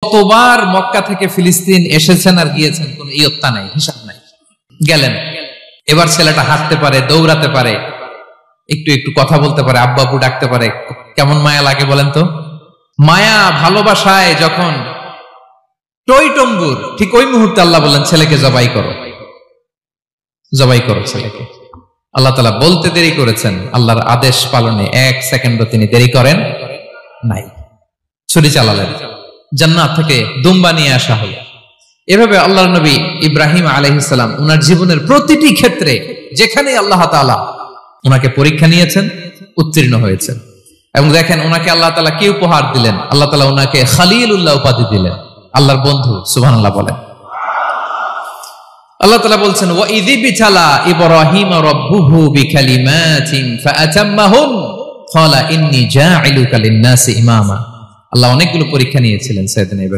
কতবার মক্কা থেকে ফিলিস্তিন এসেছেন আর গিয়েছেন, কোন ইয়ত্তা নাই, হিসাব নাই। গেলেন, এবার ছেলেটা হাঁটতে পারে, দৌড়াতে পারে, একটু একটু কথা বলতে পারে, আব্বু আব্বু ডাকতে পারে। কেমন মায়া লাগে বলেন তো? মায়া ভালোবাসায় যখন টইটম্বুর, ঠিক ওই মুহূর্তে আল্লাহ বললেন ছেলেকে জবাই করো, জবাই করো ছেলেকে। আল্লাহ তাআলা বলতে দেরি করেছেন, আল্লাহর আদেশ পালনে 1 সেকেন্ডও তিনি দেরি করেন নাই। ছুরি চালালেন, জান্নাত থেকে দুম্বা নিয়ে আসা হলো। এভাবে আল্লাহর নবী ইব্রাহিম আলাইহিস সালাম উনার জীবনের প্রতিটি ক্ষেত্রে যেখানে আল্লাহ তাআলা উনাকে পরীক্ষা নিয়েছেন, উত্তীর্ণ হয়েছেন। এবং দেখেন উনাকে আল্লাহ তাআলা কি উপহার দিলেন, আল্লাহ তাআলা উনাকে খলিলুল্লাহ উপাধি দিলেন, আল্লাহর বন্ধু। সুবহানাল্লাহ বলেন। আল্লাহ তাআলা বলছেন ওয়া ইযিবতালা ইব্রাহিম রাব্বুহু বিকালিমাতিন ফাআতাম্মাহুন ক্বালা ইন্নী জাইলুকা লিন-নাসি ইমামা। আল্লাহ অনেকগুলো পরীক্ষা নিয়েছিলেন সাইয়েদনা ইব্রাহিম।